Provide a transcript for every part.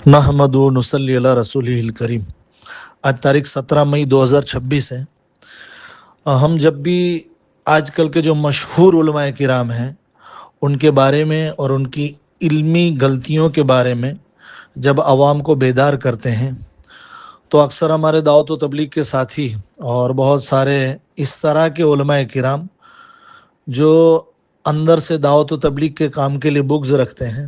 نحمد و نصلی علی رسولہ الکریم۔ آج تاریخ 17 مئی 2026 ہے۔ ہم جب بھی آج کل کے جو مشہور علماء کرام ہیں ان کے بارے میں اور ان کی علمی غلطیوں کے بارے میں جب عوام کو بیدار کرتے ہیں تو اکثر ہمارے دعوت و تبلیغ کے ساتھی اور بہت سارے اس طرح کے علماء کرام جو اندر سے دعوت و تبلیغ کے کام کے لیے بغض رکھتے ہیں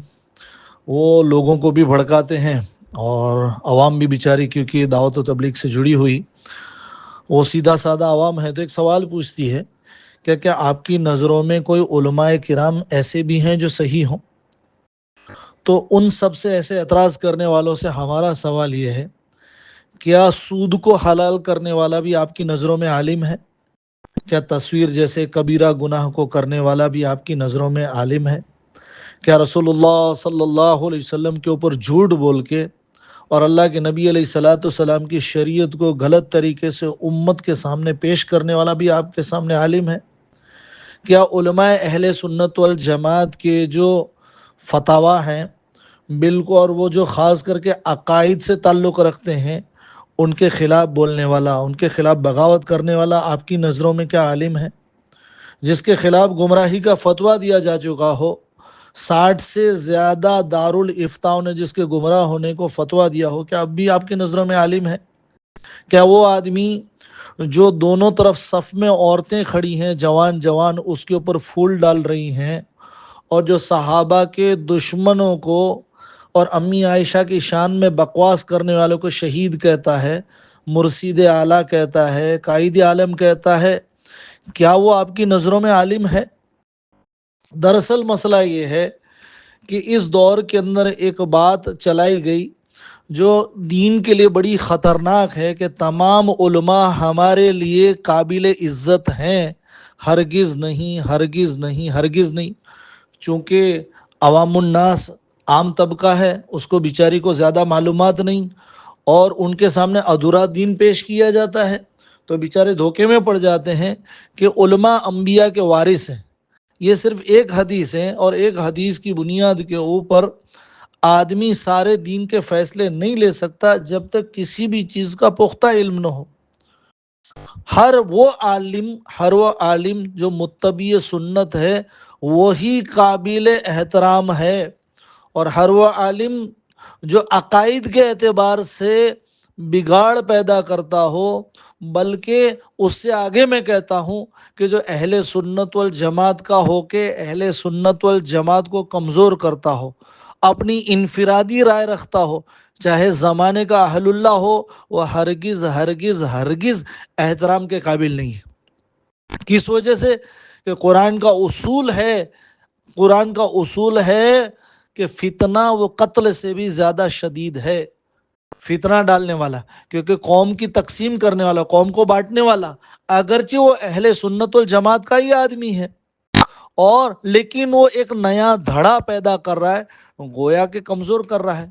وہ لوگوں کو بھی بھڑکاتے ہیں، اور عوام بھی بیچاری کیونکہ دعوت و تبلیغ سے جڑی ہوئی وہ سیدھا سادہ عوام ہے تو ایک سوال پوچھتی ہے کہ کیا آپ کی نظروں میں کوئی علماء کرام ایسے بھی ہیں جو صحیح ہوں؟ تو ان سب سے ایسے اعتراض کرنے والوں سے ہمارا سوال یہ ہے، کیا سود کو حلال کرنے والا بھی آپ کی نظروں میں عالم ہے؟ کیا تصویر جیسے کبیرہ گناہ کو کرنے والا بھی آپ کی نظروں میں عالم ہے؟ کیا رسول اللہ صلی اللہ علیہ وسلم کے اوپر جھوٹ بول کے اور اللہ کے نبی علیہ الصلاۃ والسلام کی شریعت کو غلط طریقے سے امت کے سامنے پیش کرنے والا بھی آپ کے سامنے عالم ہے؟ کیا علماء اہل سنت والجماعت کے جو فتاوی ہیں بالکل، اور وہ جو خاص کر کے عقائد سے تعلق رکھتے ہیں ان کے خلاف بولنے والا، ان کے خلاف بغاوت کرنے والا آپ کی نظروں میں کیا عالم ہے؟ جس کے خلاف گمراہی کا فتویٰ دیا جا چکا ہو، 60 سے زیادہ دارالفتاؤں نے جس کے گمراہ ہونے کو فتویٰ دیا ہو، کیا اب بھی آپ کی نظروں میں عالم ہے؟ کیا وہ آدمی جو دونوں طرف صف میں عورتیں کھڑی ہیں جوان جوان اس کے اوپر پھول ڈال رہی ہیں، اور جو صحابہ کے دشمنوں کو اور امی عائشہ کی شان میں بکواس کرنے والوں کو شہید کہتا ہے، مرشد اعلیٰ کہتا ہے، قائد عالم کہتا ہے، کیا وہ آپ کی نظروں میں عالم ہے؟ دراصل مسئلہ یہ ہے کہ اس دور کے اندر ایک بات چلائی گئی جو دین کے لیے بڑی خطرناک ہے کہ تمام علماء ہمارے لیے قابل عزت ہیں۔ ہرگز نہیں، ہرگز نہیں، ہرگز نہیں، چونکہ عوام الناس عام طبقہ ہے، اس کو بیچاری کو زیادہ معلومات نہیں، اور ان کے سامنے ادھورا دین پیش کیا جاتا ہے تو بیچارے دھوکے میں پڑ جاتے ہیں کہ علماء انبیاء کے وارث ہیں۔ یہ صرف ایک حدیث ہے، اور ایک حدیث کی بنیاد کے اوپر آدمی سارے دین کے فیصلے نہیں لے سکتا جب تک کسی بھی چیز کا پختہ علم نہ ہو۔ ہر وہ عالم جو متبع سنت ہے وہی قابل احترام ہے، اور ہر وہ عالم جو عقائد کے اعتبار سے بگاڑ پیدا کرتا ہو، بلکہ اس سے آگے میں کہتا ہوں کہ جو اہل سنت والجماعت کا ہو کے اہل سنت والجماعت کو کمزور کرتا ہو، اپنی انفرادی رائے رکھتا ہو، چاہے زمانے کا اہل اللہ ہو، وہ ہرگز ہرگز ہرگز احترام کے قابل نہیں ہے۔ کس وجہ سے؟ کہ قرآن کا اصول ہے کہ فتنہ وہ قتل سے بھی زیادہ شدید ہے۔ فتنہ ڈالنے والا، کیونکہ قوم کی تقسیم کرنے والا، قوم کو بانٹنے والا، اگرچہ وہ اہل سنت والجماعت کا ہی آدمی ہے، اور لیکن وہ ایک نیا دھڑا پیدا کر رہا ہے، گویا کہ کمزور کر رہا ہے۔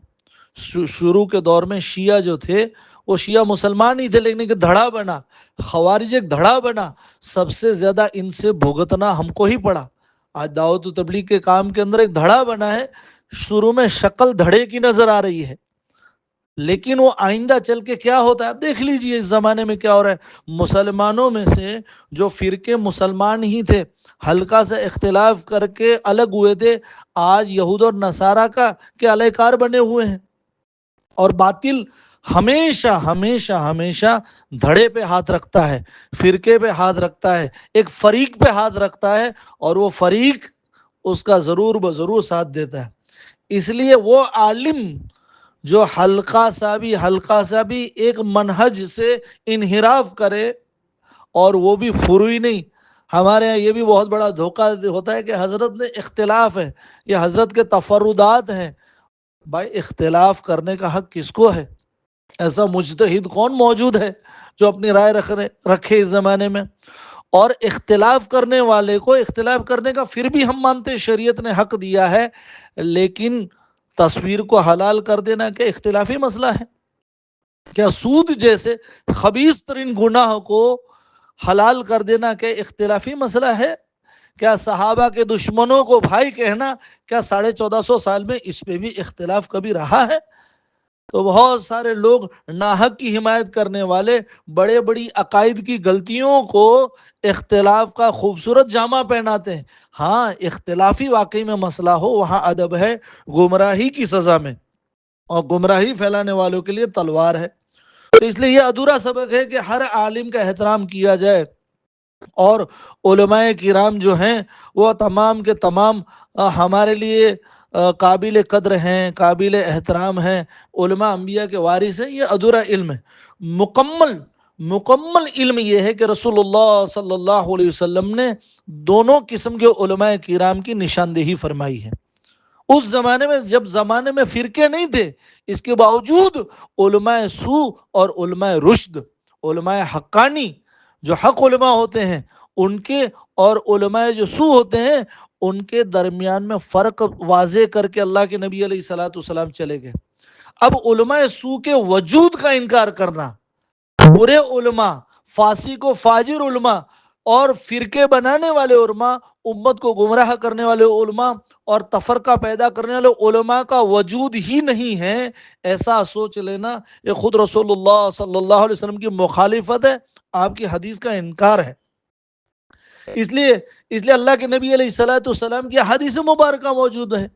شروع کے دور میں شیعہ جو تھے وہ شیعہ مسلمان ہی تھے، لیکن ایک دھڑا بنا، خوارج ایک دھڑا بنا، سب سے زیادہ ان سے بھگتنا ہم کو ہی پڑا۔ آج دعوت و تبلیغ کے کام کے اندر ایک دھڑا بنا ہے، شروع میں شکل دھڑے کی نظر آ رہی ہے، لیکن وہ آئندہ چل کے کیا ہوتا ہے اب دیکھ لیجئے۔ اس زمانے میں کیا ہو رہا ہے، مسلمانوں میں سے جو فرقے مسلمان ہی تھے، ہلکا سا اختلاف کر کے الگ ہوئے تھے، آج یہود اور نصارہ کے علیہ کار بنے ہوئے ہیں، اور باطل ہمیشہ ہمیشہ ہمیشہ دھڑے پہ ہاتھ رکھتا ہے، فرقے پہ ہاتھ رکھتا ہے، ایک فریق پہ ہاتھ رکھتا ہے، اور وہ فریق اس کا ضرور بضرور ساتھ دیتا ہے۔ اس لیے وہ عالم جو ہلکا سا بھی ایک منہج سے انحراف کرے، اور وہ بھی فروئی نہیں۔ ہمارے یہاں یہ بھی بہت بڑا دھوکہ ہوتا ہے کہ حضرت نے اختلاف ہے، یہ حضرت کے تفردات ہیں۔ بھائی اختلاف کرنے کا حق کس کو ہے؟ ایسا مجتہد کون موجود ہے جو اپنی رائے رکھے اس زمانے میں؟ اور اختلاف کرنے والے کو اختلاف کرنے کا پھر بھی ہم مانتے شریعت نے حق دیا ہے، لیکن تصویر کو حلال کر دینا کہ اختلافی مسئلہ ہے؟ کیا سود جیسے خبیث ترین گناہ کو حلال کر دینا کہ اختلافی مسئلہ ہے؟ کیا صحابہ کے دشمنوں کو بھائی کہنا کیا 1450 سال میں اس پہ بھی اختلاف کبھی رہا ہے؟ تو بہت سارے لوگ ناحق کی حمایت کرنے والے بڑے بڑی عقائد کی غلطیوں کو اختلاف کا خوبصورت جامہ پہناتے ہیں. ہاں، اختلافی واقعی میں مسئلہ ہو وہاں ادب ہے گمراہی کی سزا میں، اور گمراہی پھیلانے والوں کے لیے تلوار ہے. تو اس لیے یہ ادھورا سبق ہے کہ ہر عالم کا احترام کیا جائے، اور علماء کرام جو ہیں وہ تمام کے تمام ہمارے لیے قابل قدر ہیں، قابل احترام ہیں. علماء انبیاء کے وارث ہیں، یہ ادھورا علم ہے. مکمل علم یہ ہے کہ رسول اللہ صلی اللہ علیہ وسلم نے دونوں قسم کے علماء کرام کی نشاندہی فرمائی ہے. اس زمانے میں، جب زمانے میں فرقے نہیں تھے، اس کے باوجود علماء سو اور علماء رشد، علماء حقانی جو حق علماء ہوتے ہیں ان کے، اور علماء جو سو ہوتے ہیں ان کے درمیان میں فرق واضح کر کے اللہ کے نبی علیہ الصلوۃ والسلام چلے گئے. اب علماء سو کے وجود کا انکار کرنا، برے علماء، فاسق و فاجر علماء اور فرقے بنانے والے علماء، امت کو گمراہ کرنے والے علماء اور تفرقہ پیدا کرنے والے علماء کا وجود ہی نہیں ہے، ایسا سوچ لینا یہ خود رسول اللہ صلی اللہ علیہ وسلم کی مخالفت ہے، آپ کی حدیث کا انکار ہے. اس لیے اللہ کے نبی علیہ الصلوۃ والسلام کی حدیث مبارکہ موجود ہے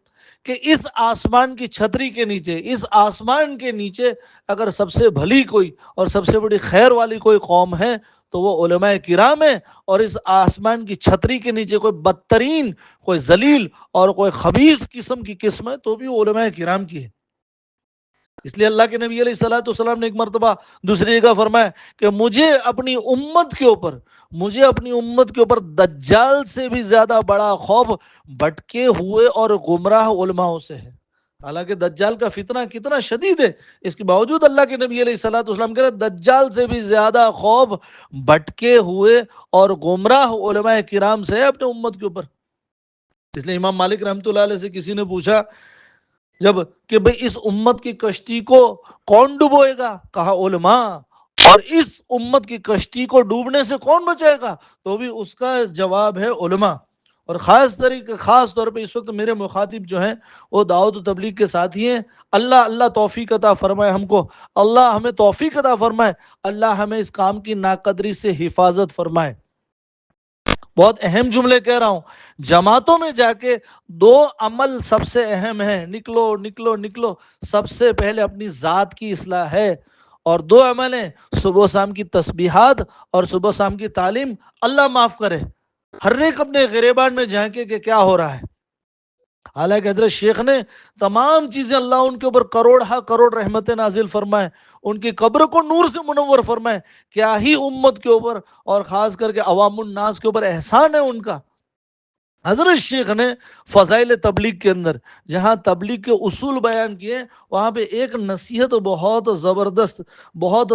کہ اس آسمان کی چھتری کے نیچے، اس آسمان کے نیچے اگر سب سے بھلی کوئی اور سب سے بڑی خیر والی کوئی قوم ہے تو وہ علماء کرام ہے، اور اس آسمان کی چھتری کے نیچے کوئی بدترین، کوئی ذلیل اور کوئی خبیث قسم کی قسم ہے تو بھی علماء کرام کی ہے. اس لیے اللہ کے نبی علیہ الصلوۃ والسلام نے ایک مرتبہ دوسری جگہ فرمایا کہ مجھے اپنی امت کے اوپر دجال سے بھی زیادہ بڑا خوف بھٹکے ہوئے اور گمراہ علماء سے ہے. حالانکہ دجال کا فتنہ کتنا شدید ہے، اس کے باوجود اللہ کے نبی علیہ الصلوۃ والسلام کہہ رہے دجال سے بھی زیادہ خوف بھٹکے ہوئے اور گمراہ علماء کرام سے ہے اپنے امت کے اوپر. اس لیے امام مالک رحمۃ اللہ علیہ سے کسی نے پوچھا جب کہ بھئی اس امت کی کشتی کو کون ڈبوئے گا؟ کہا علماء. اور اس امت کی کشتی کو ڈوبنے سے کون بچائے گا؟ تو بھی اس کا جواب ہے علماء. اور خاص طور پہ اس وقت میرے مخاطب جو ہیں وہ دعوت و تبلیغ کے ساتھی ہیں. اللہ توفیق عطا فرمائے ہم کو، اللہ ہمیں توفیق عطا فرمائے، اللہ ہمیں اس کام کی ناقدری سے حفاظت فرمائے. بہت اہم جملے کہہ رہا ہوں. جماعتوں میں جا کے دو عمل سب سے اہم ہیں، نکلو. سب سے پہلے اپنی ذات کی اصلاح ہے، اور دو عمل ہیں، صبح و شام کی تسبیحات اور صبح و شام کی تعلیم. اللہ معاف کرے، ہر ایک اپنے گریبان میں جھانکے کہ کیا ہو رہا ہے. حالانکہ حضرت شیخ نے تمام چیزیں، اللہ ان کے اوپر کروڑ رحمتیں نازل فرمائے، ان کی قبر کو نور سے منور فرمائے. کیا ہی امت کے اوپر اور خاص کر کے عوام الناس کے اوپر احسان ہے ان کا. حضرت شیخ نے فضائل تبلیغ کے اندر جہاں تبلیغ کے اصول بیان کیے، وہاں پہ ایک نصیحت بہت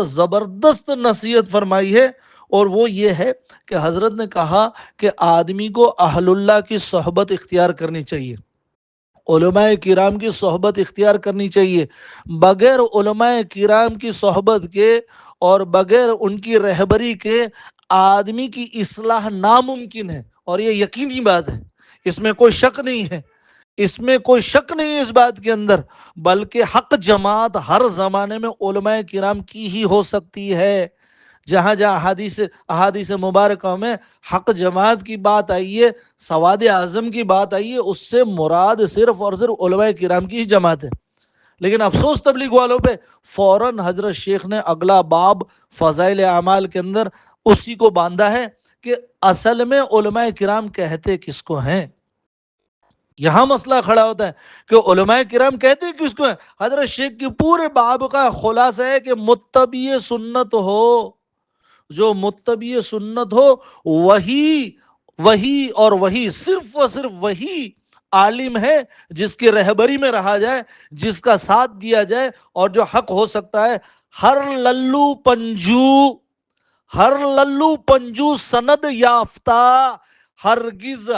زبردست نصیحت فرمائی ہے، اور وہ یہ ہے کہ حضرت نے کہا کہ آدمی کو اہل اللہ کی صحبت اختیار کرنی چاہیے، علماء کرام کی صحبت اختیار کرنی چاہیے. بغیر علماء کرام کی صحبت کے اور بغیر ان کی رہبری کے آدمی کی اصلاح ناممکن ہے، اور یہ یقینی بات ہے، اس میں کوئی شک نہیں ہے، اس بات کے اندر. بلکہ حق جماعت ہر زمانے میں علماء کرام کی ہی ہو سکتی ہے. جہاں احادیث مبارکہ میں حق جماعت کی بات آئی ہے، سواد اعظم کی بات آئی ہے، اس سے مراد صرف اور صرف علماء کرام کی ہی جماعت ہے. لیکن افسوس تبلیغ والوں پہ، فوراً حضرت شیخ نے اگلا باب فضائل اعمال کے اندر اسی کو باندھا ہے کہ اصل میں علماء کرام کہتے کس کو ہیں. یہاں مسئلہ کھڑا ہوتا ہے کہ علماء کرام کہتے کس کو ہیں. حضرت شیخ کی پورے باب کا خلاصہ ہے کہ متبع سنت ہو، جو متبع سنت ہو وہی صرف و صرف وہی عالم ہے جس کی رہبری میں رہا جائے، جس کا ساتھ دیا جائے، اور جو حق ہو سکتا ہے. ہر للو پنجو سند یافتہ، ہرگز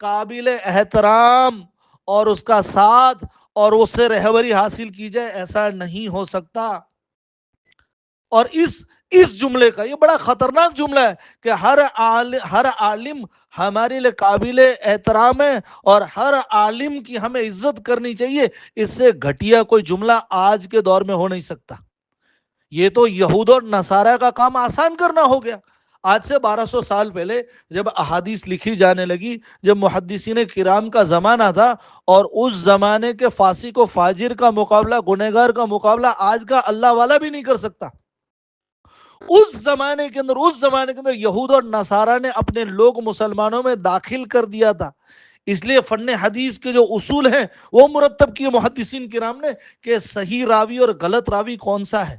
قابل احترام اور اس کا ساتھ اور اس سے رہبری حاصل کی جائے، ایسا نہیں ہو سکتا. اور اس جملے کا، یہ بڑا خطرناک جملہ ہے کہ ہر عالم ہمارے لیے قابل احترام ہے اور ہر عالم کی ہمیں عزت کرنی چاہیے، اس سے گھٹیا کوئی جملہ آج کے دور میں ہو نہیں سکتا۔ یہ تو یہود اور نصارہ کا کام آسان کرنا ہو گیا۔ آج سے 1200 سال پہلے جب احادیث لکھی جانے لگی، جب محدثین کرام کا زمانہ تھا، اور اس زمانے کے فاسق و فاجر کا مقابلہ، گنہگار کا مقابلہ آج کا اللہ والا بھی نہیں کر سکتا۔ اس زمانے کے اندر یہود اور نصارہ نے اپنے لوگ مسلمانوں میں داخل کر دیا تھا۔ اس لیے فن حدیث کے جو اصول ہیں وہ مرتب کیے محدثین کرام نے کہ صحیح راوی اور غلط راوی کون سا ہے۔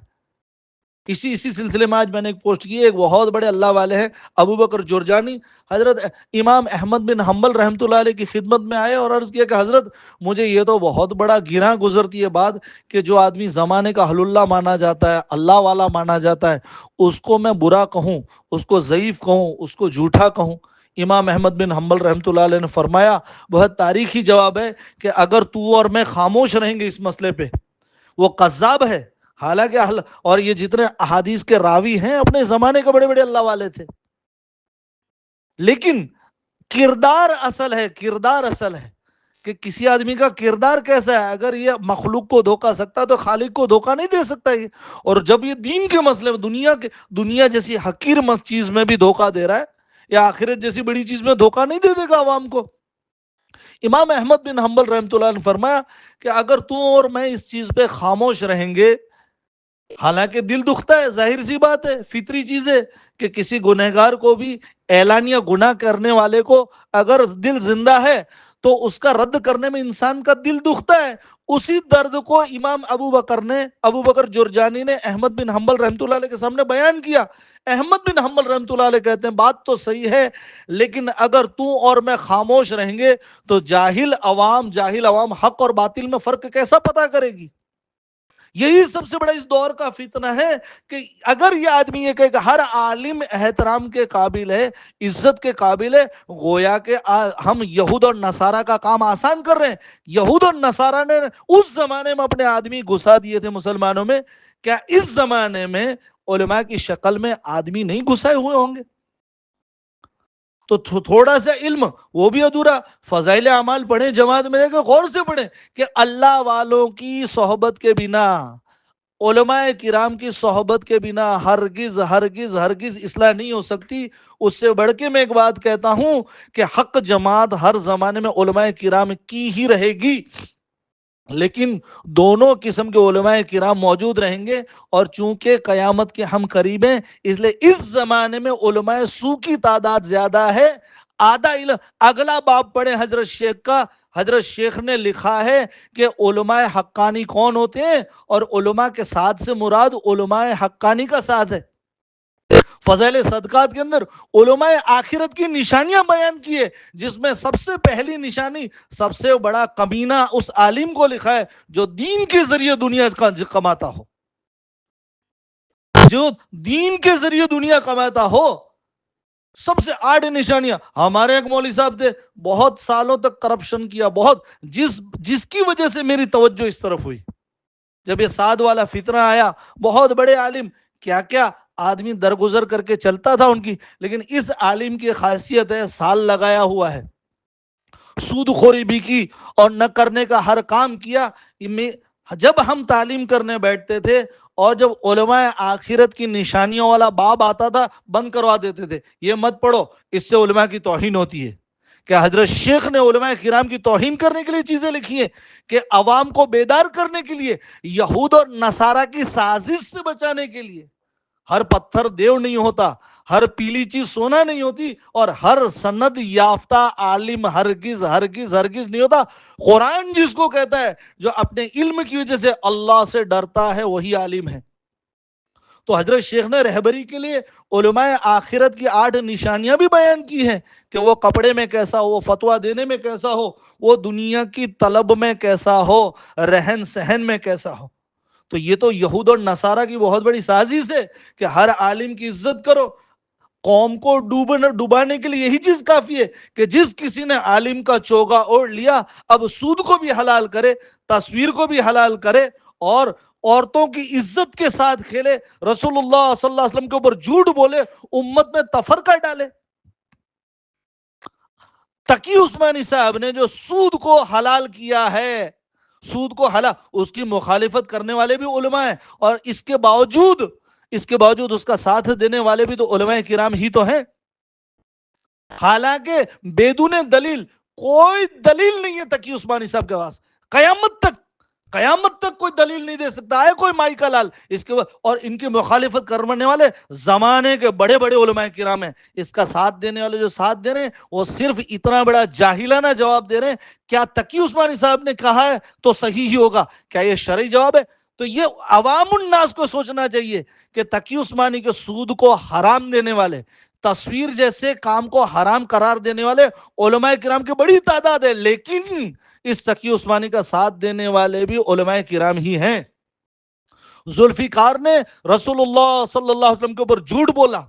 اسی سلسلے میں آج میں نے ایک پوسٹ کی ہے، ایک بہت بڑے اللہ والے ہیں ابو بکر جرجانی، حضرت امام احمد بن حنبل رحمۃ اللہ علیہ کی خدمت میں آئے اور عرض کیا کہ حضرت مجھے یہ تو بہت بڑا گراں گزرتی ہے بات کہ جو آدمی زمانے کا حل اللہ مانا جاتا ہے، اللہ والا مانا جاتا ہے، اس کو میں برا کہوں، اس کو ضعیف کہوں، اس کو جھوٹا کہوں۔ امام احمد بن حنبل رحمۃ اللہ علیہ نے فرمایا، بہت تاریخی جواب ہے، کہ اگر تو اور میں خاموش رہیں گے اس مسئلے پہ، وہ قذاب ہے۔ حالانکہ اور یہ جتنے احادیث کے راوی ہیں اپنے زمانے کے بڑے بڑے اللہ والے تھے، لیکن کردار اصل ہے کہ کسی آدمی کا کردار کیسا ہے۔ اگر یہ مخلوق کو دھوکا سکتا تو خالق کو دھوکا نہیں دے سکتا یہ۔ اور جب یہ دین کے مسئلے میں دنیا جیسی حقیر چیز میں بھی دھوکا دے رہا ہے، یا آخرت جیسی بڑی چیز میں دھوکا نہیں دے دے گا عوام کو۔ امام احمد بن حنبل رحمۃ اللہ نے فرمایا کہ اگر تو اور میں اس چیز پہ خاموش رہیں گے، حالانکہ دل دکھتا ہے، ظاہر سی بات ہے، فطری چیز ہے کہ کسی گنہگار کو بھی، اعلانیہ گناہ کرنے والے کو اگر دل زندہ ہے تو اس کا رد کرنے میں انسان کا دل دکھتا ہے۔ اسی درد کو امام ابو بکر جرجانی نے احمد بن حنبل رحمۃ اللہ علیہ کے سامنے بیان کیا۔ احمد بن حنبل رحمۃ اللہ علیہ کہتے ہیں بات تو صحیح ہے، لیکن اگر تو اور میں خاموش رہیں گے تو جاہل عوام حق اور باطل میں فرق کیسا پتا کرے گی؟ یہی سب سے بڑا اس دور کا فتنہ ہے کہ اگر یہ آدمی یہ کہے کہ ہر عالم احترام کے قابل ہے، عزت کے قابل ہے، گویا کہ ہم یہود اور نصارہ کا کام آسان کر رہے ہیں۔ یہود اور نصارہ نے اس زمانے میں اپنے آدمی گھسا دیے تھے مسلمانوں میں، کیا اس زمانے میں علماء کی شکل میں آدمی نہیں گھسائے ہوئے ہوں گے؟ تو تھوڑا سا علم وہ بھی ادھورا۔ فضائل اعمال پڑھیں، جماعت میں کہ غور سے پڑھیں کہ اللہ والوں کی صحبت کے بنا، علماء کرام کی صحبت کے بنا ہرگز ہرگز ہرگز اصلاح نہیں ہو سکتی۔ اس سے بڑھ کے میں ایک بات کہتا ہوں کہ حق جماعت ہر زمانے میں علماء کرام کی ہی رہے گی، لیکن دونوں قسم کے علماء کرام موجود رہیں گے۔ اور چونکہ قیامت کے ہم قریب ہیں، اس لیے اس زمانے میں علماء سو کی تعداد زیادہ ہے، آدھا علم۔ اگلا باب پڑھیں حضرت شیخ کا، حضرت شیخ نے لکھا ہے کہ علماء حقانی کون ہوتے ہیں، اور علماء کے ساتھ سے مراد علماء حقانی کا ساتھ ہے۔ فضائل صدقات کے اندر علماء آخرت کی نشانیاں بیان کیے، جس میں سب سے پہلی نشانی، سب سے بڑا کمینہ اس عالم کو لکھا ہے جو دین کے ذریعے دنیا کا کماتا ہو، جو دین کے ذریعے دنیا کماتا ہو۔ سب سے 8 نشانیاں۔ ہمارے ایک مولوی صاحب تھے، بہت سالوں تک کرپشن کیا، بہت، جس کی وجہ سے میری توجہ اس طرف ہوئی۔ جب یہ سعد والا فتنہ آیا، بہت بڑے عالم، کیا کیا آدمی درگزر کر کے چلتا تھا ان کی، لیکن اس عالم کی خاصیت ہے سال لگایا ہوا ہے، سود خوری بھی کی اور نہ کرنے کا ہر کام کیا۔ جب ہم تعلیم کرنے بیٹھتے تھے اور جب علماء آخرت کی نشانیوں والا باب آتا تھا، بند کروا دیتے تھے، یہ مت پڑھو، اس سے علماء کی توہین ہوتی ہے۔ کہ حضرت شیخ نے علماء کرام کی توہین کرنے کے لیے چیزیں لکھی ہیں، کہ عوام کو بیدار کرنے کے لیے، یہود اور نصارہ کی سازش سے بچانے کے لیے۔ ہر پتھر دیو نہیں ہوتا، ہر پیلی چیز سونا نہیں ہوتی، اور ہر سند یافتہ عالم ہرگز ہرگز ہرگز نہیں ہوتا۔ قرآن جس کو کہتا ہے جو اپنے علم کی وجہ سے اللہ سے ڈرتا ہے، وہی عالم ہے۔ تو حضرت شیخ نے رہبری کے لیے علماء آخرت کی 8 نشانیاں بھی بیان کی ہیں، کہ وہ کپڑے میں کیسا ہو، وہ فتویٰ دینے میں کیسا ہو، وہ دنیا کی طلب میں کیسا ہو، رہن سہن میں کیسا ہو۔ تو یہ تو یہود اور نصارہ کی بہت بڑی سازش ہے کہ ہر عالم کی عزت کرو۔ قوم کو ڈوبانے کے لیے یہی چیز کافی ہے کہ جس کسی نے عالم کا چوگا اوڑھ لیا، اب سود کو بھی حلال کرے، تصویر کو بھی حلال کرے، اور عورتوں کی عزت کے ساتھ کھیلے، رسول اللہ صلی اللہ علیہ وسلم کے اوپر جھوٹ بولے، امت میں تفرقہ ڈالے۔ تقی عثمانی صاحب نے جو سود کو حلال کیا ہے، سود کو حلال، اس کی مخالفت کرنے والے بھی علماء ہیں، اور اس کے باوجود اس کا ساتھ دینے والے بھی تو علماء کرام ہی تو ہیں۔ حالانکہ بیدون دلیل، کوئی دلیل نہیں ہے تقی عثمانی صاحب کے پاس، قیامت تک کوئی دلیل نہیں دے سکتا ہے کوئی مائی کا لال اس کے، اور ان کی مخالفت کرنے والے زمانے کے بڑے بڑے علماء کرام ہیں، اس کا ساتھ دینے والے جو ساتھ دے رہے ہیں وہ صرف اتنا بڑا جاہلانہ جواب دے رہے ہیں، کیا تقی عثمانی صاحب نے کہا ہے تو صحیح ہی ہوگا؟ کیا یہ شرعی جواب ہے؟ تو یہ عوام الناس کو سوچنا چاہیے کہ تقی عثمانی کے سود کو حرام دینے والے، تصویر جیسے کام کو حرام قرار دینے والے علماء کرام کی بڑی تعداد ہے، لیکن اس تقی عثمانی کا ساتھ دینے والے بھی علماء کرام ہی ہیں۔ ذوالفقار نے رسول اللہ صلی اللہ علیہ وسلم کے اوپر جھوٹ بولا،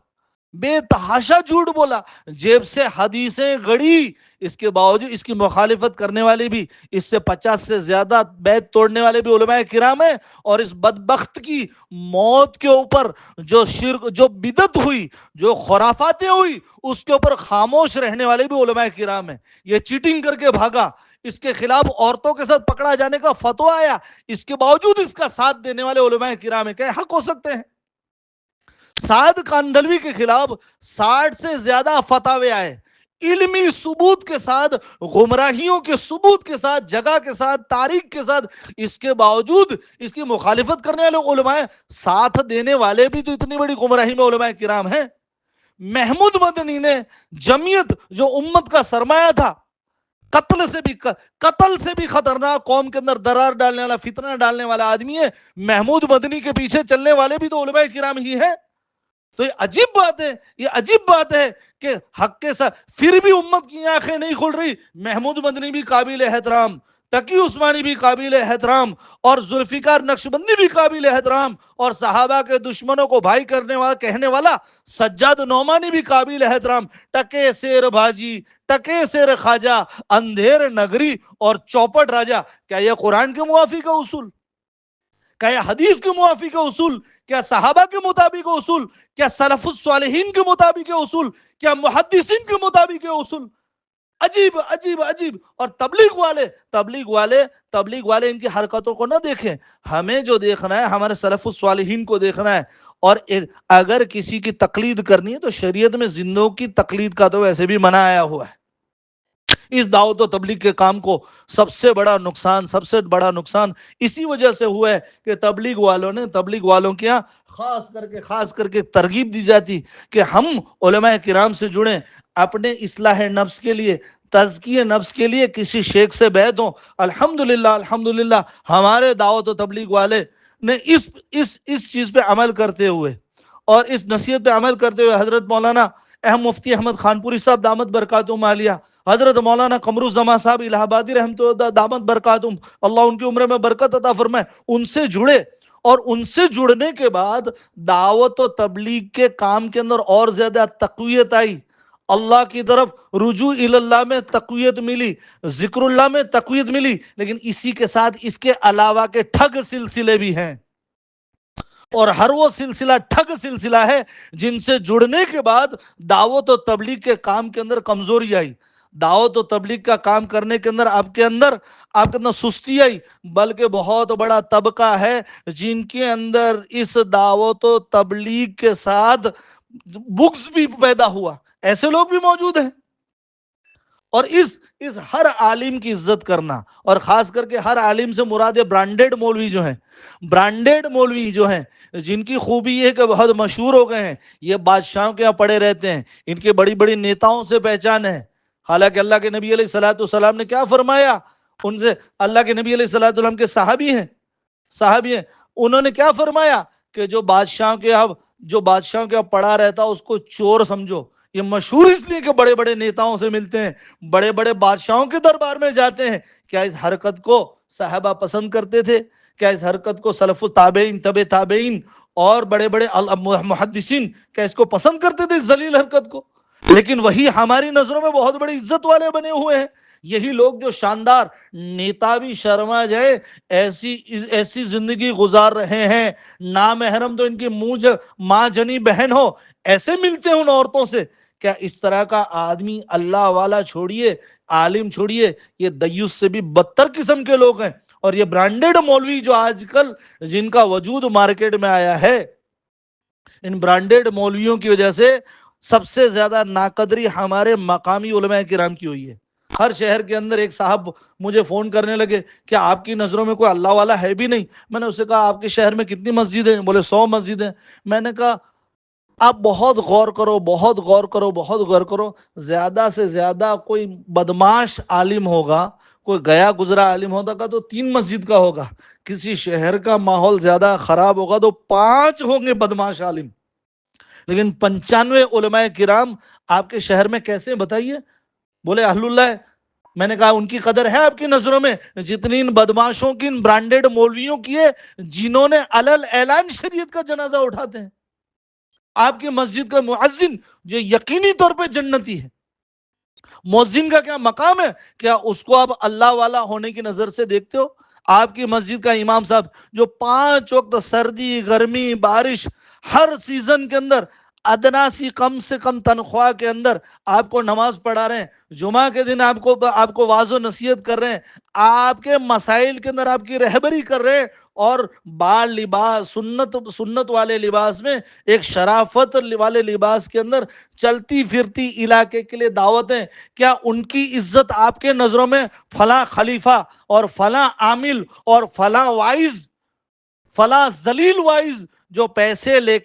بے تحاشا جھوٹ بولا، جیب سے حدیثیں گڑی، اس کے باوجود اس کی مخالفت کرنے والے بھی، اس سے 50 سے زیادہ بیعت توڑنے والے بھی علماء کرام ہیں، اور اس بدبخت کی موت کے اوپر جو شرک، جو بدعت ہوئی، جو خرافاتیں ہوئی، اس کے اوپر خاموش رہنے والے بھی علماء کرام ہیں۔ یہ چیٹنگ کر کے بھاگا، اس کے خلاف عورتوں کے ساتھ پکڑا جانے کا فتویٰ آیا، اس کے باوجود اس کا ساتھ دینے والے علماء کرام ہیں، کیا حق ہو سکتے ہیں؟ سعد کاندھلوی کے خلاف 60 سے زیادہ فتاوے آئے، علمی ثبوت کے ساتھ، گمراہیوں کے ثبوت کے ساتھ، جگہ کے ساتھ، تاریخ کے ساتھ، اس کے باوجود اس کی مخالفت کرنے والے علماء، ساتھ دینے والے بھی تو اتنی بڑی گمراہی میں علماء کرام ہیں۔ محمود مدنی نے، جمعیت جو امت کا سرمایہ تھا، قتل سے بھی خطرناک، قوم کے اندر درار ڈالنے والا، فتنہ ڈالنے والا آدمی ہے، محمود مدنی کے پیچھے چلنے والے بھی تو علماء کرام ہی ہیں۔ تو یہ عجیب بات ہے کہ حق کے ساتھ پھر بھی امت کی آنکھیں نہیں کھل رہی۔ محمود مدنی بھی قابل احترام، تقی عثمانی بھی قابل احترام، اور ذوالفقار نقشبندی بھی قابل احترام، اور صحابہ کے دشمنوں کو بھائی کہنے والا سجاد نعمانی بھی قابل احترام۔ ٹکے سیر بھاجی، ٹکے سیر خواجہ، اندھیر نگری اور چوپٹ راجہ، کیا یہ قرآن کے موافق ہے اصول؟ کیا یہ حدیث کے موافق ہے اصول؟ کیا صحابہ کے مطابق اصول؟ کیا سلف الصالحین کے مطابق اصول؟ کیا محدثین کے مطابق اصول؟ عجیب عجیب عجیب۔ اور تبلیغ والے ان کی حرکتوں کو نہ دیکھیں، ہمیں جو دیکھنا ہے ہمارے سلف الصالحین کو دیکھنا ہے، اور اگر کسی کی تقلید کرنی ہے تو شریعت میں زندوں کی تقلید کا تو ویسے بھی منع آیا ہوا ہے۔ اس دعوت و تبلیغ کے کام کو سب سے بڑا نقصان اسی وجہ سے ہوا ہے کہ تبلیغ والوں کے یہاں خاص کر کے ترغیب دی جاتی کہ ہم علماء کرام سے جڑیں، اپنے اصلاح نفس کے لیے، تزکیہ نفس کے لیے کسی شیخ سے بیعت ہوں۔ الحمدللہ ہمارے دعوت و تبلیغ والے نے اس چیز پہ عمل کرتے ہوئے، اور اس نصیحت پہ عمل کرتے ہوئے، حضرت مولانا مفتی احمد خانپوری صاحب دامت برکاتہم عالیہ، حضرت مولانا قمر الزمان صاحب الہ آبادی رحمۃ اللہ دامت برکاتہم، اللہ ان کی عمر میں برکت عطا فرمائے، ان سے جڑے، اور ان سے جڑنے کے بعد دعوت و تبلیغ کے کام کے اندر اور زیادہ تقویت آئی، اللہ کی طرف رجوع اللہ میں تقویت ملی، ذکر اللہ میں تقویت ملی، لیکن اسی کے ساتھ اس کے علاوہ کے ٹھگ سلسلے بھی ہیں، اور ہر وہ ٹھگ سلسلہ ہے جن سے جڑنے کے بعد دعوت و تبلیغ کے کام کے اندر کمزوری آئی، دعوت و تبلیغ کا کام کرنے کے اندر آپ کے اندر سستی آئی، بلکہ بہت بڑا طبقہ ہے جن کے اندر اس دعوت و تبلیغ کے ساتھ بغض بھی پیدا ہوا، ایسے لوگ بھی موجود ہیں۔ اور اس ہر عالم کی عزت کرنا، اور خاص کر کے ہر عالم سے مراد برانڈیڈ مولوی جو ہیں جن کی خوبی یہ ہے کہ بہت مشہور ہو گئے ہیں، یہ بادشاہوں کے یہاں پڑے رہتے ہیں، ان کے بڑی بڑی نیتاؤں سے پہچان ہے، حالانکہ اللہ کے نبی علیہ الصلوۃ والسلام نے کیا فرمایا ان سے؟ اللہ کے نبی علیہ الصلوۃ والسلام کے صحابی ہیں، انہوں نے کیا فرمایا کہ جو بادشاہوں کے یہاں پڑا رہتا اس کو چور سمجھو۔ یہ مشہور اس لیے کہ بڑے بڑے نیتاؤں سے ملتے ہیں، بڑے بڑے بادشاہوں کے دربار میں جاتے ہیں۔ کیا اس حرکت کو صحابہ پسند کرتے تھے؟ کیا اس حرکت کو سلف التابعین، تبع تابعین اور بڑے بڑے محدثین کیا اس کو پسند کرتے تھے، اس ذلیل حرکت کو؟ لیکن وہی ہماری نظروں میں بہت بڑی عزت والے بنے ہوئے ہیں، یہی لوگ جو شاندار نیتا بھی شرما جائے ایسی زندگی گزار رہے ہیں، نامحرم تو ان کی ماں جنی بہن ہو، ایسے ملتے ہیں ان عورتوں سے۔ کیا اس طرح کا آدمی اللہ والا چھوڑیے، عالم چھوڑیے، یہ دیوس سے بھی بدتر قسم کے لوگ ہیں۔ اور یہ برانڈڈ مولوی جو آج کل جن کا وجود مارکیٹ میں آیا ہے، ان برانڈڈ مولویوں کی وجہ سے سب سے زیادہ ناقدری ہمارے مقامی علماء کرام کی ہوئی ہے۔ ہر شہر کے اندر ایک صاحب مجھے فون کرنے لگے کہ آپ کی نظروں میں کوئی اللہ والا ہے بھی نہیں۔ میں نے اسے کہا آپ کے شہر میں کتنی مسجد ہیں؟ بولے 100 مسجدیں۔ میں نے کہا آپ بہت غور کرو، بہت غور کرو، بہت غور کرو، زیادہ سے زیادہ کوئی بدماش عالم ہوگا، کوئی گیا گزرا عالم ہوگا تو 3 مسجد کا ہوگا۔ کسی شہر کا ماحول زیادہ خراب ہوگا تو 5 ہوں گے بدماش عالم۔ لیکن 95 علماء کرام آپ کے شہر میں کیسے بتائیے؟ بولے اہل اللہ ہے۔ میں نے کہا ان کی قدر ہے آپ کی نظروں میں جتنی ان بدماشوں کی، ان برانڈڈ مولویوں کی ہے، جنہوں نے علل اعلان شریعت کا جنازہ اٹھاتے ہیں؟ آپ کی مسجد کا مؤذن جو یقینی طور پہ جنتی ہے، مؤذن کا کیا مقام ہے؟ کیا اس کو آپ اللہ والا ہونے کی نظر سے دیکھتے ہو؟ آپ کی مسجد کا امام صاحب جو 5 وقت سردی گرمی بارش ہر سیزن کے اندر ادنا سی کم سے کم تنخواہ کے اندر آپ کو نماز پڑھا رہے ہیں، جمعہ کے دن آپ کو واعظ و نصیحت کر رہے ہیں، آپ کے مسائل کے اندر آپ کی رہبری کر رہے ہیں، اور بال لباس سنت والے لباس میں، ایک شرافت والے لباس کے اندر چلتی پھرتی علاقے کے لیے دعوتیں، کیا ان کی عزت آپ کے نظروں میں فلاں خلیفہ اور فلاں عامل اور فلاں وائز، فلاں ذلیل وائز جو پیسے لے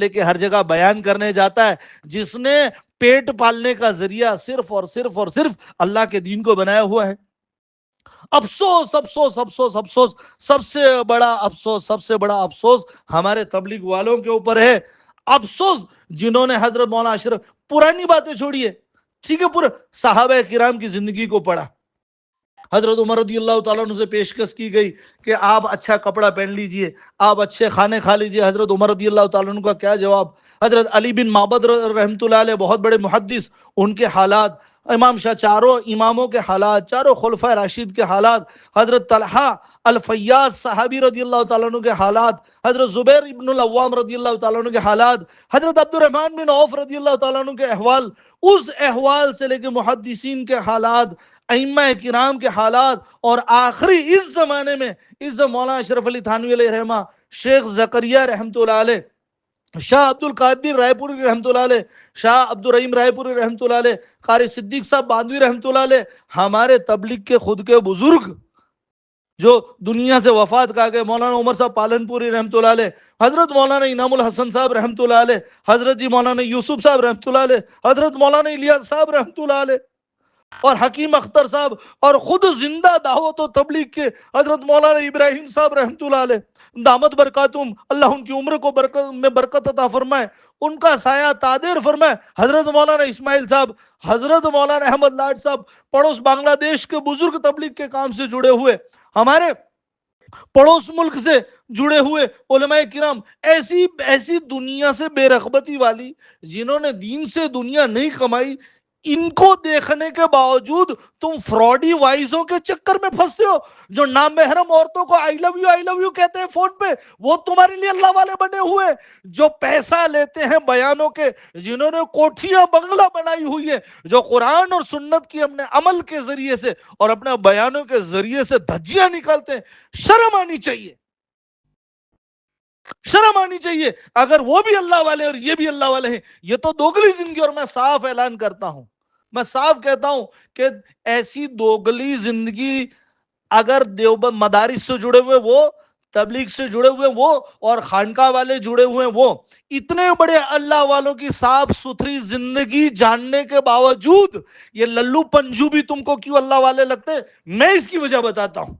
کے ہر جگہ بیان کرنے جاتا ہے، جس نے پیٹ پالنے کا ذریعہ صرف اور صرف اللہ کے دین کو بنایا ہوا ہے؟ افسوس افسوس افسوس افسوس، سب سے بڑا افسوس ہمارے تبلیغ والوں کے اوپر ہے۔ افسوس جنہوں نے حضرت مولانا اشرف، پرانی باتیں چھوڑیے، ٹھیک ہے، پورے صحابہ کرام کی زندگی کو پڑھا۔ حضرت عمر رضی اللہ تعالیٰ عنہ سے پیشکش کی گئی کہ آپ اچھا کپڑا پہن لیجئے، آپ اچھے کھانے کھا لیجئے۔ حضرت عمر رضی اللہ تعالیٰ عنہ کا کیا جواب؟ حضرت علی بن معبد رحمۃ اللہ علیہ، بہت بڑے محدث، ان کے حالات، امام شاہ، چاروں اماموں کے حالات، چاروں خلفائے راشد کے حالات، حضرت طلحہ الفیاض صحابی رضی اللہ تعالیٰ عنہ کے حالات، حضرت زبیر ابن العوام رضی اللہ تعالیٰ عنہ کے حالات، حضرت عبد الرحمن بن عوف رضی اللہ تعالیٰ عنہ کے احوال، اس احوال سے لے کے محدثین کے حالات، ائمہ کرام کے حالات، اور آخری اس زمانے میں مولانا اشرف علی تھانوی علیہ رحمہ، شیخ زکریا رحمۃ اللہ علیہ، شاہ عبد القادر رائے پوری رحمۃ اللہ علیہ، شاہ عبد الرحیم رائے پوری رحمۃ اللہ علیہ، قاری صدیق صاحب باندوی رحمۃ اللہ علیہ، ہمارے تبلیغ کے خود کے بزرگ جو دنیا سے وفات کا گئے، مولانا عمر صاحب پالن پوری رحمۃ اللہ علیہ، حضرت مولانا انعام الحسن صاحب رحمۃ اللہ علیہ، حضرت جی مولانا یوسف صاحب رحمۃ اللہ علیہ، حضرت مولانا الیاس صاحب رحمۃ اللہ علیہ، اور حکیم اختر صاحب، اور خود زندہ دعوت و تبلیغ کے حضرت مولانا ابراہیم صاحب رحمۃ اللہ علیہ، دامت برکاتہم، اللہ ان کی عمر کو برکت عطا فرمائے، ان کا سایہ تادیر فرمائے، حضرت مولانا اسماعیل صاحب، حضرت مولانا احمد لاڈ صاحب، پڑوس بنگلہ دیش کے بزرگ تبلیغ کے کام سے جڑے ہوئے، ہمارے پڑوس ملک سے جڑے ہوئے علماء کرام، ایسی دنیا سے بے رغبتی والی، جنہوں نے دین سے دنیا نہیں کمائی، ان کو دیکھنے کے باوجود تم فراڈی وائزوں کے چکر میں پھنستے ہو، جو نامحرم عورتوں کو آئی لو یو کہتے ہیں فون پہ، وہ تمہارے لیے اللہ والے بنے ہوئے، جو پیسہ لیتے ہیں بیانوں کے، جنہوں نے کوٹھیاں بنگلہ بنائی ہوئی ہے، جو قرآن اور سنت کی اپنے عمل کے ذریعے سے اور اپنے بیانوں کے ذریعے سے دھجیاں نکالتے ہیں۔ شرم آنی چاہیے، شرم آنی چاہیے، اگر وہ بھی اللہ والے اور یہ بھی اللہ والے ہیں، یہ تو دوگلی زندگی۔ اور میں صاف اعلان کرتا ہوں، میں صاف کہتا ہوں کہ ایسی دوگلی زندگی اگر دیوبند مدارس سے جڑے ہوئے وہ، تبلیغ سے جڑے ہوئے وہ، اور خانقاہ والے جڑے ہوئے وہ، اتنے بڑے اللہ والوں کی صاف ستھری زندگی جاننے کے باوجود یہ للو پنجو بھی تم کو کیوں اللہ والے لگتے ہیں، میں اس کی وجہ بتاتا ہوں۔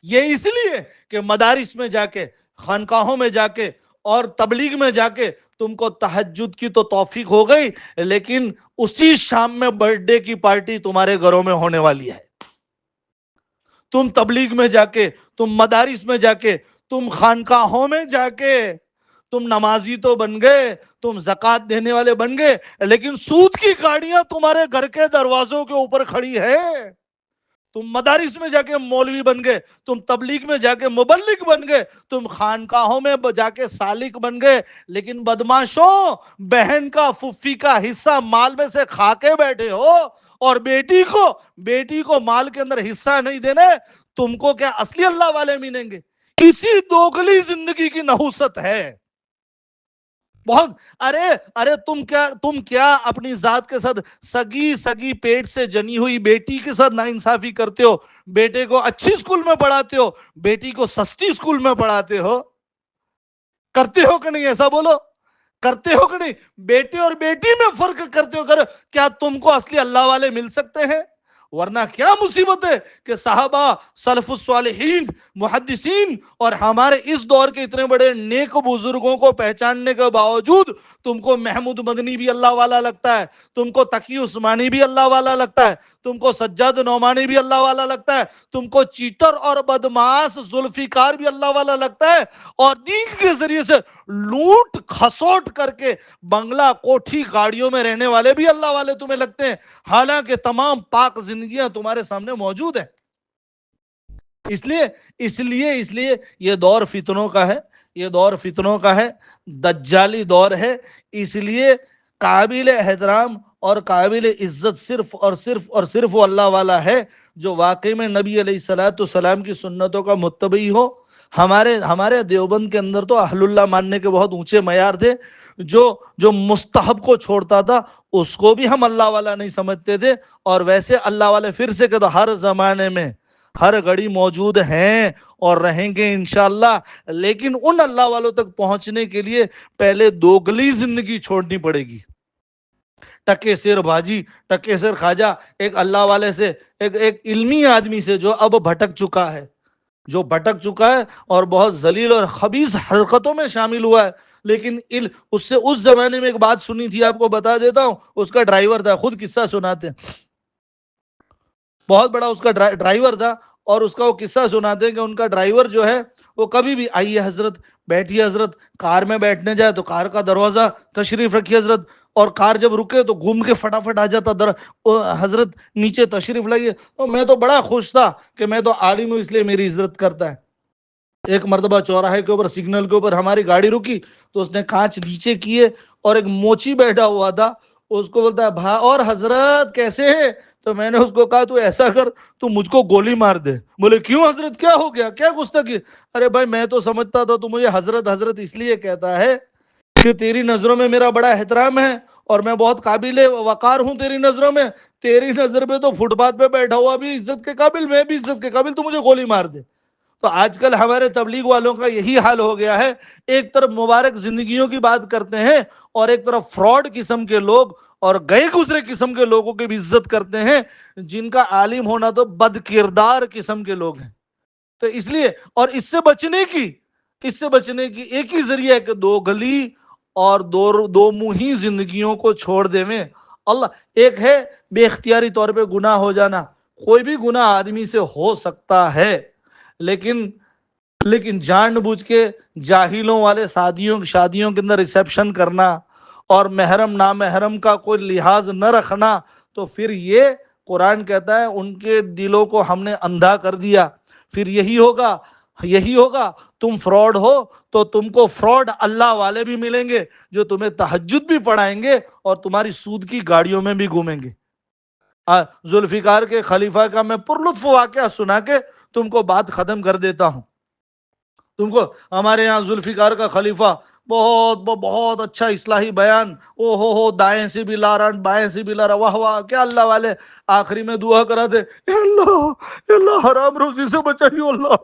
یہ اس لیے کہ مدارس میں جا کے، خانقاہوں میں جا کے اور تبلیغ میں جا کے تم کو تہجد کی تو توفیق ہو گئی، لیکن اسی شام میں برتھ ڈے کی پارٹی تمہارے گھروں میں ہونے والی ہے۔ تم تبلیغ میں جا کے، تم مدارس میں جا کے، تم خانقاہوں میں جا کے تم نمازی تو بن گئے، تم زکوٰۃ دینے والے بن گئے، لیکن سود کی گاڑیاں تمہارے گھر کے دروازوں کے اوپر کھڑی ہے۔ تم مدارس میں جا کے مولوی بن گئے، تم تبلیغ میں جا کے مبلغ بن گئے، تم خانقاہوں میں جا کے سالک بن گئے، لیکن بدماشوں، بہن کا پھوپھی کا حصہ مال میں سے کھا کے بیٹھے ہو، اور بیٹی کو مال کے اندر حصہ نہیں دینے، تم کو کیا اصلی اللہ والے ملیں گے؟ اسی دوگلی زندگی کی نحوست ہے بہت۔ ارے تم کیا اپنی ذات کے ساتھ سگی پیٹ سے جنی ہوئی بیٹی کے ساتھ ناانصافی کرتے ہو؟ بیٹے کو اچھی اسکول میں پڑھاتے ہو، بیٹی کو سستی اسکول میں پڑھاتے ہو؟ کرتے ہو کہ نہیں؟ ایسا بولو، کرتے ہو کہ نہیں؟ بیٹے اور بیٹی میں فرق کرتے ہو؟ کیا تم کو اصلی اللہ والے مل سکتے ہیں؟ ورنہ کیا مصیبت ہے کہ صحابہ، سلف الصالحین، محدثین اور ہمارے اس دور کے اتنے بڑے نیک بزرگوں کو پہچاننے کے باوجود تم کو محمود مدنی بھی اللہ والا لگتا ہے، تم کو تقی عثمانی بھی اللہ والا لگتا ہے، تم کو سجاد نعمانی بھی اللہ والا لگتا ہے، تم کو چیٹر اور بدماش ذوالفقار بھی اللہ والا لگتا ہے، اور دین کے ذریعے سے لوٹ کھسوٹ کر کے بنگلہ کوٹھی گاڑیوں میں رہنے والے بھی اللہ والے تمہیں لگتے ہیں، حالانکہ تمام پاک زندگیاں تمہارے سامنے موجود ہیں۔ اس لیے یہ دور فتنوں کا ہے، یہ دور فتنوں کا ہے، دجالی دور ہے۔ اس لیے قابل احترام اور قابل عزت صرف وہ اللہ والا ہے جو واقعی میں نبی علیہ الصلوۃ والسلام کی سنتوں کا متبعی ہو۔ ہمارے دیوبند کے اندر تو اہل اللہ ماننے کے بہت اونچے معیار تھے، جو مستحب کو چھوڑتا تھا اس کو بھی ہم اللہ والا نہیں سمجھتے تھے، اور ویسے اللہ والے پھر سے کہتا ہر زمانے میں ہر گھڑی موجود ہیں اور رہیں گے انشاءاللہ، لیکن ان اللہ والوں تک پہنچنے کے لیے پہلے دوگلی زندگی چھوڑنی پڑے گی۔ ٹکے سیر بھاجی، ٹکے سیر خواجہ، ایک اللہ والے سے، ایک علمی آدمی سے جو اب بھٹک چکا ہے، اور بہت ذلیل اور خبیث حرکتوں میں شامل ہوا ہے، لیکن اس زمانے میں ایک بات سنی تھی، آپ کو بتا دیتا ہوں۔ اس کا ڈرائیور تھا، خود قصہ سناتے ہیں، بہت بڑا اس کا ڈرائیور تھا، اور اس کا وہ قصہ سناتے ہیں کہ ان کا ڈرائیور جو ہے وہ کبھی بھی آئیے حضرت، بیٹھیے حضرت، کار میں بیٹھنے جائے تو کار کا دروازہ تشریف رکھیے حضرت، اور کار جب رکے تو گھوم کے فٹافٹ آ جاتا حضرت نیچے تشریف لائیے۔ تو میں تو بڑا خوش تھا کہ میں تو عالم ہوں، اس لیے میری عزت کرتا ہے۔ ایک مرتبہ چوراہے کے اوپر سگنل کے اوپر ہماری گاڑی رکی تو اس نے کانچ نیچے کیے، اور ایک موچی بیٹھا ہوا تھا، اس کو بولتا ہے اور حضرت کیسے ہے؟ تو میں نے اس کو کہا تو ایسا کر، تو مجھ کو گولی مار دے۔ بولے کیوں حضرت، کیا ہو گیا، کیا گستاخی؟ ارے بھائی میں تو سمجھتا تھا تو مجھے حضرت حضرت اس لیے کہتا ہے کہ تیری نظروں میں میرا بڑا احترام ہے، اور میں بہت قابل وقار ہوں تیری نظروں میں، تیری نظر میں تو فٹ پاتھ پہ بیٹھا ہوا بھی عزت کے قابل، میں بھی عزت کے قابل، تو مجھے گولی مار دے۔ تو آج کل ہمارے تبلیغ والوں کا یہی حال ہو گیا ہے، ایک طرف مبارک زندگیوں کی بات کرتے ہیں، اور ایک طرف فراڈ قسم کے لوگ اور گئے گزرے قسم کے لوگوں کی بھی عزت کرتے ہیں، جن کا عالم ہونا تو بد کردار قسم کے لوگ ہیں۔ تو اس لیے، اور اس سے بچنے کی ایک ہی ذریعہ ہے کہ دو گلی اور دو منہی زندگیوں کو چھوڑ دے میں اللہ۔ ایک ہے بے اختیاری طور پہ گناہ ہو جانا، کوئی بھی گناہ آدمی سے ہو سکتا ہے، لیکن جان بوجھ کے جاہلوں والے شادیوں کے اندر ریسیپشن کرنا اور محرم نامحرم کا کوئی لحاظ نہ رکھنا، تو پھر یہ قرآن کہتا ہے ان کے دلوں کو ہم نے اندھا کر دیا۔ پھر یہی ہوگا تم فراڈ ہو تو تم کو فراڈ اللہ والے بھی ملیں گے جو تمہیں تہجد بھی پڑھائیں گے اور تمہاری سود کی گاڑیوں میں بھی گھومیں گے۔ ذوالفقار کے خلیفہ کا میں پرلطف واقعہ سنا کے تم کو بات ختم کر دیتا ہوں۔ تم کو ہمارے یہاں ذوالفقار کا خلیفہ بہت اچھا اصلاحی بیان، ہو دائیں سے بھی لا رہا بائیں سے بھی لا رہا، واہ واہ کیا اللہ والے، آخری میں دعا کرا دے، اے اللہ حرام روزی سے بچائیو اللہ،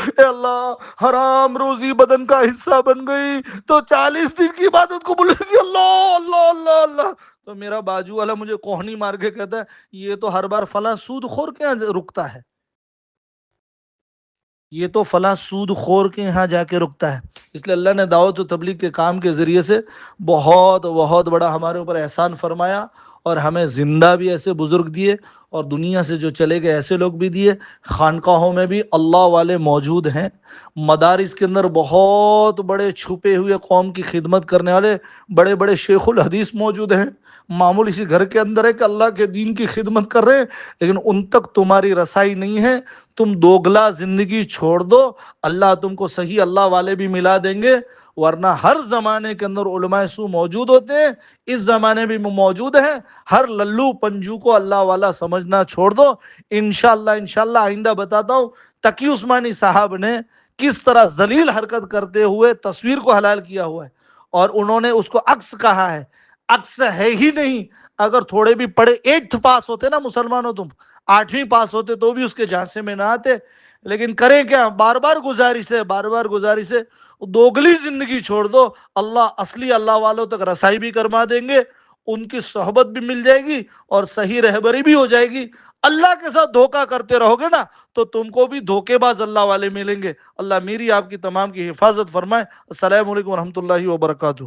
اے اللہ حرام روزی بدن کا حصہ بن گئی تو 40 دن کی عبادت کو بولے گی اللہ اللہ اللہ اللہ۔ تو میرا باجو والا مجھے کوہنی مار کے کہتا ہے یہ تو ہر بار فلاں سود خور کے رکتا ہے، یہ تو فلاں سود خور کے یہاں جا کے رکتا ہے۔ اس لیے اللہ نے دعوت و تبلیغ کے کام کے ذریعے سے بہت بہت بڑا ہمارے اوپر احسان فرمایا، اور ہمیں زندہ بھی ایسے بزرگ دیے اور دنیا سے جو چلے گئے ایسے لوگ بھی دیے. خانقاہوں میں بھی اللہ والے موجود ہیں. مدارس کے اندر بہت بڑے چھپے ہوئے قوم کی خدمت کرنے والے بڑے بڑے شیخ الحدیث موجود ہیں. معمول اسی گھر کے اندر ہے کہ اللہ کے دین کی خدمت کر رہے ہیں، لیکن ان تک تمہاری رسائی نہیں ہے. تم دوگلا زندگی چھوڑ دو، اللہ تم کو صحیح اللہ والے بھی ملا دیں گے. ورنہ ہر زمانے کے اندر علماء سو موجود ہوتے ہیں، اس زمانے میں موجود ہیں. ہر للو پنجو کو اللہ والا سمجھنا چھوڑ دو. انشاءاللہ آئندہ بتاتا ہوں تقی عثمانی صاحب نے کس طرح ذلیل حرکت کرتے ہوئے تصویر کو حلال کیا ہوا ہے، اور انہوں نے اس کو عکس کہا ہے. عکس ہے ہی نہیں. اگر تھوڑے بھی پڑھے 8th پاس ہوتے نا مسلمانوں، تم 8ویں پاس ہوتے تو بھی اس کے جھانسے میں نہ آتے. لیکن کریں کیا؟ بار بار گزارش ہے دوگلی زندگی چھوڑ دو. اللہ اصلی اللہ والوں تک رسائی بھی کروا دیں گے، ان کی صحبت بھی مل جائے گی اور صحیح رہبری بھی ہو جائے گی. اللہ کے ساتھ دھوکہ کرتے رہو گے نا تو تم کو بھی دھوکے باز اللہ والے ملیں گے. اللہ میری آپ کی تمام کی حفاظت فرمائے. السلام علیکم ورحمۃ اللہ وبرکاتہ.